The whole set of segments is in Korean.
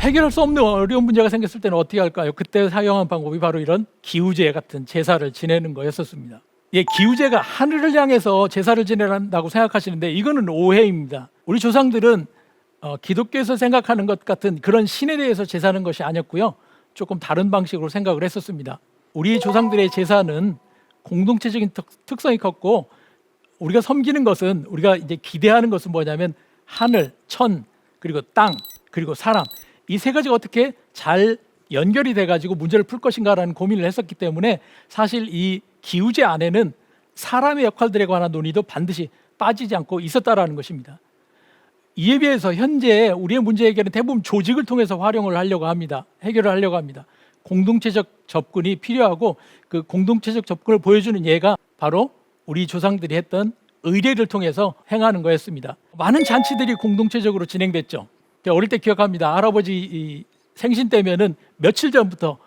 해결할 수 없는 어려운 문제가 생겼을 때는 어떻게 할까요? 그때 사용한 방법이 바로 이런 기우제 같은 제사를 지내는 거였었습니다. 예, 기우제가 하늘을 향해서 제사를 지내란다고 생각하시는데 이거는 오해입니다. 우리 조상들은 기독교에서 생각하는 것 같은 그런 신에 대해서 제사하는 것이 아니었고요. 조금 다른 방식으로 생각을 했었습니다. 우리 조상들의 제사는 공동체적인 특성이 컸고, 우리가 섬기는 것은, 우리가 이제 기대하는 것은 뭐냐면 하늘, 천, 그리고 땅, 그리고 사람, 이 세 가지가 어떻게 잘 연결이 돼가지고 문제를 풀 것인가라는 고민을 했었기 때문에 사실 이 기우제 안에는 사람의 역할들에 관한 논의도 반드시 빠지지 않고 있었다라는 것입니다. 이에 비해서 현재 우리의 문제 해결은 대부분 조직을 통해서 활용을 하려고 합니다. 해결을 하려고 합니다. 공동체적 접근이 필요하고, 그 공동체적 접근을 보여주는 예가 바로 우리 조상들이 했던 의례를 통해서 행하는 거였습니다. 많은 잔치들이 공동체적으로 진행됐죠. 어릴 때 기억합니다. 할아버지 생신 때면은 며칠 전부터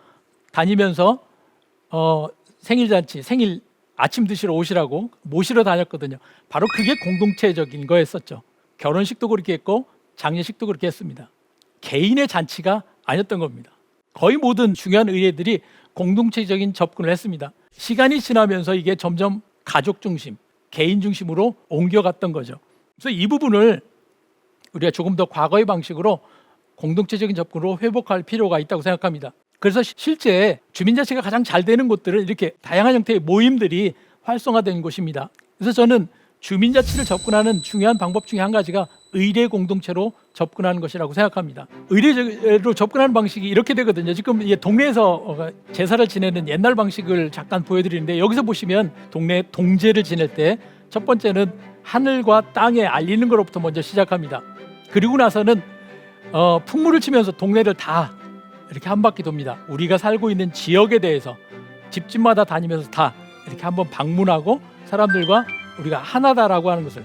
다니면서 생일잔치, 생일 아침 드시러 오시라고 모시러 다녔거든요. 바로 그게 공동체적인 거였었죠. 결혼식도 그렇게 했고 장례식도 그렇게 했습니다. 개인의 잔치가 아니었던 겁니다. 거의 모든 중요한 의례들이 공동체적인 접근을 했습니다. 시간이 지나면서 이게 점점 가족 중심, 개인 중심으로 옮겨갔던 거죠. 그래서 이 부분을 우리가 조금 더 과거의 방식으로 공동체적인 접근으로 회복할 필요가 있다고 생각합니다. 그래서 실제 주민자치가 가장 잘 되는 곳들은 이렇게 다양한 형태의 모임들이 활성화된 곳입니다. 그래서 저는 주민자치를 접근하는 중요한 방법 중에 한 가지가 의례 공동체로 접근하는 것이라고 생각합니다. 의례로 접근하는 방식이 이렇게 되거든요. 지금 동네에서 제사를 지내는 옛날 방식을 잠깐 보여드리는데, 여기서 보시면 동네 동제를 지낼 때 첫 번째는 하늘과 땅에 알리는 것부터 먼저 시작합니다. 그리고 나서는 풍물을 치면서 동네를 다 이렇게 한 바퀴 돕니다. 우리가 살고 있는 지역에 대해서 집집마다 다니면서 다 이렇게 한번 방문하고 사람들과 우리가 하나다라고 하는 것을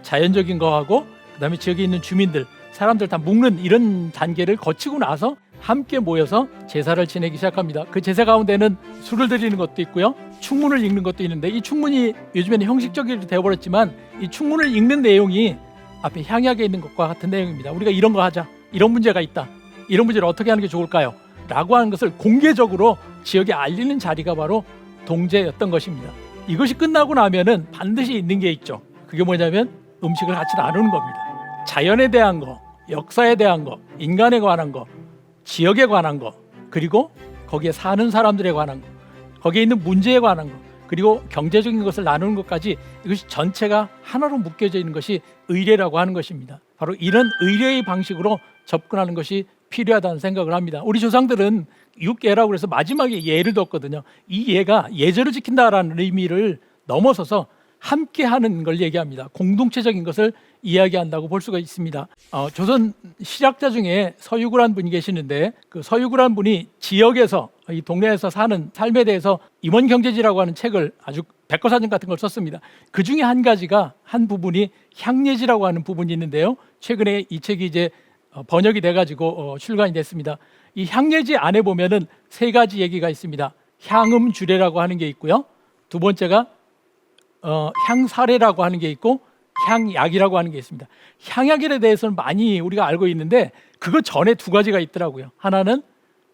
자연적인 거하고 그다음에 지역에 있는 주민들, 사람들 다 묶는 이런 단계를 거치고 나서 함께 모여서 제사를 지내기 시작합니다. 그 제사 가운데는 술을 드리는 것도 있고요, 충문을 읽는 것도 있는데, 이 충문이 요즘에는 형식적이 되어버렸지만 이 충문을 읽는 내용이 앞에 향약에 있는 것과 같은 내용입니다. 우리가 이런 거 하자, 이런 문제가 있다, 이런 문제를 어떻게 하는 게 좋을까요? 라고 하는 것을 공개적으로 지역에 알리는 자리가 바로 동제였던 것입니다. 이것이 끝나고 나면은 반드시 있는 게 있죠. 그게 뭐냐면 음식을 같이 나누는 겁니다. 자연에 대한 거, 역사에 대한 거, 인간에 관한 거, 지역에 관한 거, 그리고 거기에 사는 사람들에 관한 거, 거기에 있는 문제에 관한 거, 그리고 경제적인 것을 나누는 것까지, 이것이 전체가 하나로 묶여져 있는 것이 의례라고 하는 것입니다. 바로 이런 의례의 방식으로 접근하는 것이 필요하다는 생각을 합니다. 우리 조상들은 육예라고 해서 마지막에 예를 뒀거든요. 이 예가 예절을 지킨다라는 의미를 넘어서서 함께 하는 걸 얘기합니다. 공동체적인 것을 이야기한다고 볼 수가 있습니다. 조선 실학자 중에 서유구란 분이 계시는데, 그 서유구란 분이 지역에서, 이 동네에서 사는 삶에 대해서 임원경제지라고 하는 책을, 아주 백과사전 같은 걸 썼습니다. 그 중에 한 가지가, 한 부분이 향례지라고 하는 부분이 있는데요. 최근에 이 책이 이제 번역이 돼가지고 출간이 됐습니다. 이 향례지 안에 보면은 세 가지 얘기가 있습니다. 향음주례라고 하는 게 있고요, 두 번째가 향사례라고 하는 게 있고, 향약이라고 하는 게 있습니다. 향약에 대해서는 많이 우리가 알고 있는데, 그거 전에 두 가지가 있더라고요. 하나는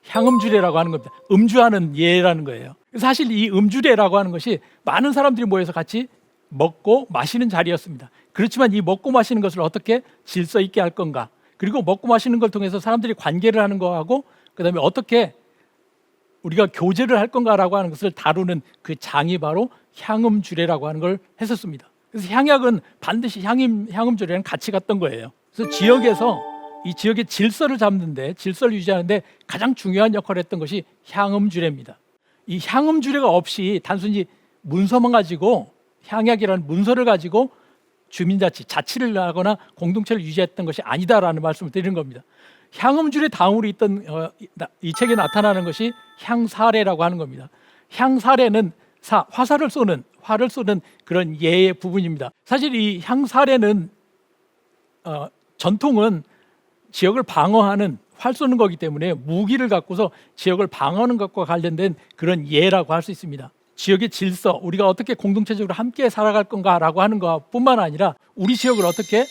향음주례라고 하는 겁니다. 음주하는 예라는 거예요. 사실 이 음주례라고 하는 것이 많은 사람들이 모여서 같이 먹고 마시는 자리였습니다. 그렇지만 이 먹고 마시는 것을 어떻게 질서 있게 할 건가, 그리고 먹고 마시는 걸 통해서 사람들이 관계를 하는 거하고, 그다음에 어떻게 우리가 교제를 할 건가라고 하는 것을 다루는 그 장이 바로 향음주례라고 하는 걸 했었습니다. 그래서 향약은 반드시 향음주례랑 같이 갔던 거예요. 그래서 지역에서 이 지역의 질서를 잡는데, 질서를 유지하는데 가장 중요한 역할을 했던 것이 향음주례입니다. 이 향음주례가 없이 단순히 문서만 가지고, 향약이라는 문서를 가지고 주민자치, 자치를 하거나 공동체를 유지했던 것이 아니다라는 말씀을 드리는 겁니다. 향음주례 다음으로 있던 이 책에 나타나는 것이 향사례라고 하는 겁니다. 향사례는 화살을 쏘는, 활을 쏘는 그런 예의 부분입니다. 사실 이 향사례는 전통은 지역을 방어하는, 활 쏘는 거기 때문에 무기를 갖고서 지역을 방어하는 것과 관련된 그런 예라고 할 수 있습니다. 지역의 질서, 우리가 어떻게 공동체적으로 함께 살아갈 건가라고 하는 것뿐만 아니라 우리 지역을 어떻게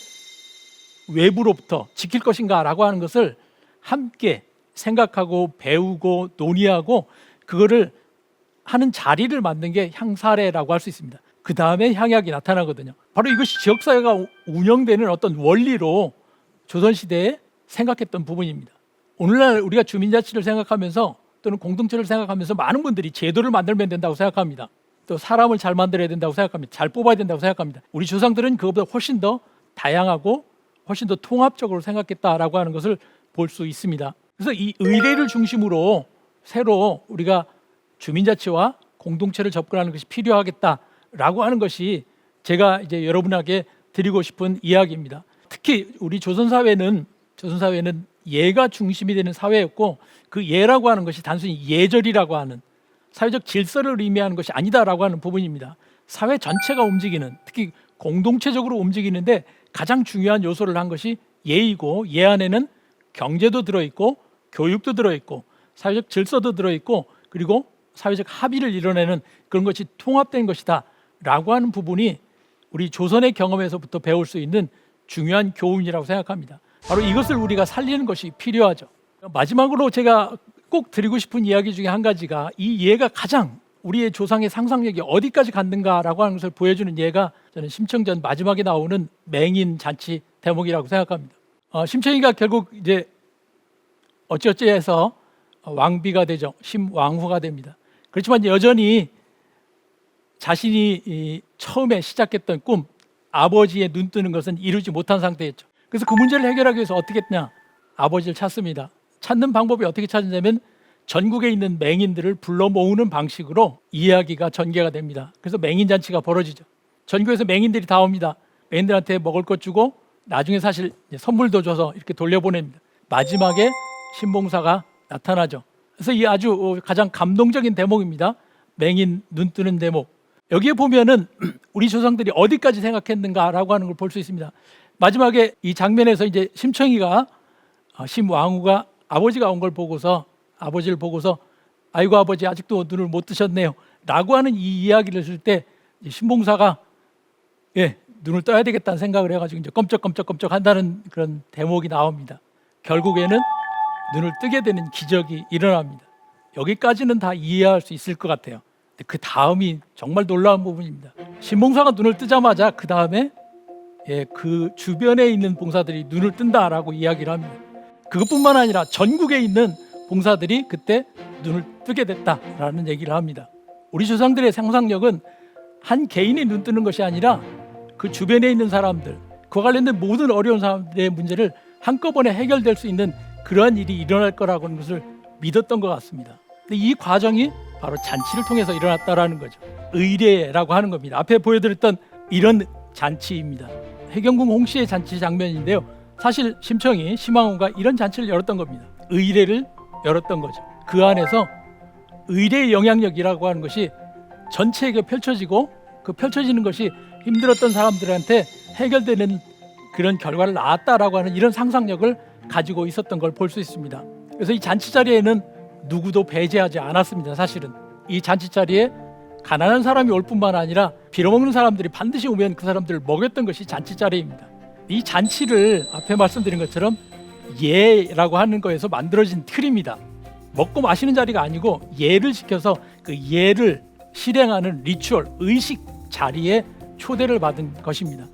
외부로부터 지킬 것인가라고 하는 것을 함께 생각하고 배우고 논의하고 그거를 하는 자리를 만든 게 향사례라고 할 수 있습니다. 그 다음에 향약이 나타나거든요. 바로 이것이 지역사회가 운영되는 어떤 원리로 조선시대에 생각했던 부분입니다. 오늘날 우리가 주민자치를 생각하면서 또는 공동체를 생각하면서 많은 분들이 제도를 만들면 된다고 생각합니다. 또 사람을 잘 만들어야 된다고 생각합니다. 잘 뽑아야 된다고 생각합니다. 우리 조상들은 그것보다 훨씬 더 다양하고 훨씬 더 통합적으로 생각했다라고 하는 것을 볼 수 있습니다. 그래서 이 의례를 중심으로 새로 우리가 주민자치와 공동체를 접근하는 것이 필요하겠다라고 하는 것이 제가 이제 여러분에게 드리고 싶은 이야기입니다. 특히 우리 조선사회는 예가 중심이 되는 사회였고 그 예라고 하는 것이 단순히 예절이라고 하는 사회적 질서를 의미하는 것이 아니다라고 하는 부분입니다. 사회 전체가 움직이는, 특히 공동체적으로 움직이는데 가장 중요한 요소를 한 것이 예이고, 예 안에는 경제도 들어있고 교육도 들어있고 사회적 질서도 들어있고 그리고 사회적 합의를 이뤄내는 그런 것이 통합된 것이다 라고 하는 부분이 우리 조선의 경험에서부터 배울 수 있는 중요한 교훈이라고 생각합니다. 바로 이것을 우리가 살리는 것이 필요하죠. 마지막으로 제가 꼭 드리고 싶은 이야기 중에 한 가지가 이 예가 가장 우리의 조상의 상상력이 어디까지 갔는가라고 하는 것을 보여주는 예가 저는 심청전 마지막에 나오는 맹인 잔치 대목이라고 생각합니다. 심청이가 결국 이제 어찌어찌해서 왕비가 되죠. 심왕후가 됩니다. 그렇지만 여전히 자신이 처음에 시작했던 꿈, 아버지의 눈 뜨는 것은 이루지 못한 상태였죠. 그래서 그 문제를 해결하기 위해서 어떻게 했냐? 아버지를 찾습니다. 찾는 방법이 어떻게 찾느냐면 전국에 있는 맹인들을 불러 모으는 방식으로 이야기가 전개가 됩니다. 그래서 맹인 잔치가 벌어지죠. 전국에서 맹인들이 다 옵니다. 맹인들한테 먹을 것 주고 나중에 사실 선물도 줘서 이렇게 돌려보냅니다. 마지막에 신봉사가 나타나죠. 그래서 이 아주 가장 감동적인 대목입니다. 맹인 눈 뜨는 대목. 여기에 보면은 우리 조상들이 어디까지 생각했는가라고 하는 걸 볼 수 있습니다. 마지막에 이 장면에서 이제 심청이가 심왕후가 아버지가 온 걸 보고서 아버지를 보고서 아이고 아버지 아직도 눈을 못 뜨셨네요 라고 하는 이 이야기를 했을 때 신봉사가 눈을 떠야 되겠다는 생각을 해가지고 이제 껌쩍껌쩍 한다는 그런 대목이 나옵니다. 결국에는 눈을 뜨게 되는 기적이 일어납니다. 여기까지는 다 이해할 수 있을 것 같아요. 근데 그 다음이 정말 놀라운 부분입니다. 신봉사가 눈을 뜨자마자 그 다음에 그 주변에 있는 봉사들이 눈을 뜬다라고 이야기를 합니다. 그것뿐만 아니라 전국에 있는 봉사들이 그때 눈을 뜨게 됐다라는 얘기를 합니다. 우리 조상들의 상상력은 한 개인이 눈 뜨는 것이 아니라 그 주변에 있는 사람들, 그와 관련된 모든 어려운 사람들의 문제를 한꺼번에 해결될 수 있는 그러한 일이 일어날 거라고 하는 것을 믿었던 것 같습니다. 근데 이 과정이 바로 잔치를 통해서 일어났다라는 거죠. 의례라고 하는 겁니다. 앞에 보여드렸던 이런 잔치입니다. 해경궁 홍씨의 잔치 장면인데요. 사실 심청이 심왕후가 이런 잔치를 열었던 겁니다. 의례를 열었던 거죠. 그 안에서 의례의 영향력이라고 하는 것이 전체에게 펼쳐지고 그 펼쳐지는 것이 힘들었던 사람들한테 해결되는 그런 결과를 낳았다라고 하는 이런 상상력을 가지고 있었던 걸 볼 수 있습니다. 그래서 이 잔치 자리에는 누구도 배제하지 않았습니다. 사실은 이 잔치 자리에 가난한 사람이 올 뿐만 아니라 빌어먹는 사람들이 반드시 오면 그 사람들을 먹였던 것이 잔치 자리입니다. 이 잔치를 앞에 말씀드린 것처럼 예라고 하는 거에서 만들어진 틀입니다. 먹고 마시는 자리가 아니고 예를 지켜서 그 예를 실행하는 리추얼, 의식 자리에 초대를 받은 것입니다.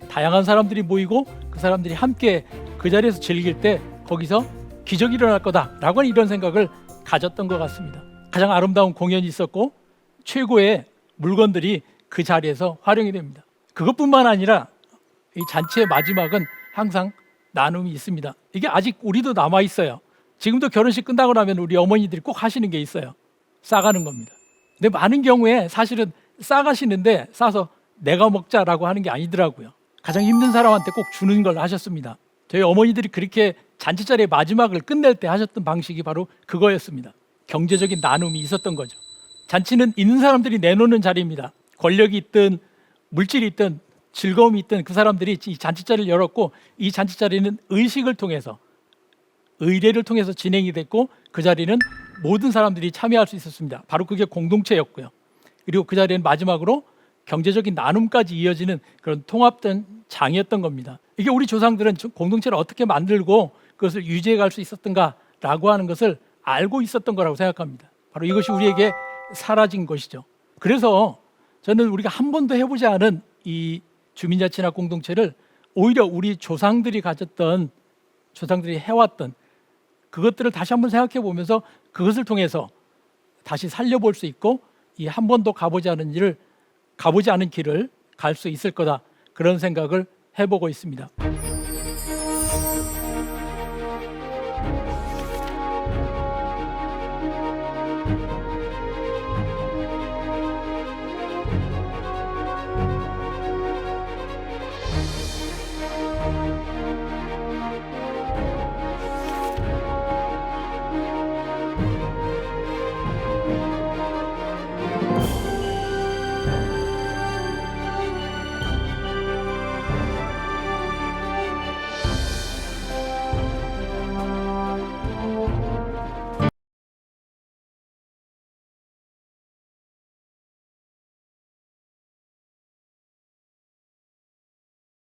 다양한 사람들이 모이고 그 사람들이 함께 그 자리에서 즐길 때 거기서 기적이 일어날 거다라고 하는 이런 생각을 가졌던 것 같습니다. 가장 아름다운 공연이 있었고 최고의 물건들이 그 자리에서 활용이 됩니다. 그것뿐만 아니라 이 잔치의 마지막은 항상 나눔이 있습니다. 이게 아직 우리도 남아 있어요. 지금도 결혼식 끝나고 나면 우리 어머니들이 꼭 하시는 게 있어요. 싸가는 겁니다. 근데 많은 경우에 사실은 싸가시는데 싸서 내가 먹자라고 하는 게 아니더라고요. 가장 힘든 사람한테 꼭 주는 걸 하셨습니다. 저희 어머니들이 그렇게 잔치 자리의 마지막을 끝낼 때 하셨던 방식이 바로 그거였습니다. 경제적인 나눔이 있었던 거죠. 잔치는 있는 사람들이 내놓는 자리입니다. 권력이 있든 물질이 있든 즐거움이 있든 그 사람들이 이 잔치 자리를 열었고 이 잔치 자리는 의식을 통해서 의례를 통해서 진행이 됐고 그 자리는 모든 사람들이 참여할 수 있었습니다. 바로 그게 공동체였고요. 그리고 그 자리는 마지막으로 경제적인 나눔까지 이어지는 그런 통합된 장이었던 겁니다. 이게 우리 조상들은 공동체를 어떻게 만들고 그것을 유지해 갈 수 있었던가라고 하는 것을 알고 있었던 거라고 생각합니다. 바로 이것이 우리에게 사라진 것이죠. 그래서 저는 우리가 한 번도 해보지 않은 이 주민자치나 공동체를 오히려 우리 조상들이 가졌던, 조상들이 해왔던 그것들을 다시 한번 생각해 보면서 그것을 통해서 다시 살려볼 수 있고 이 한 번도 가보지 않은 길을 갈 수 있을 거다, 그런 생각을 해보고 있습니다.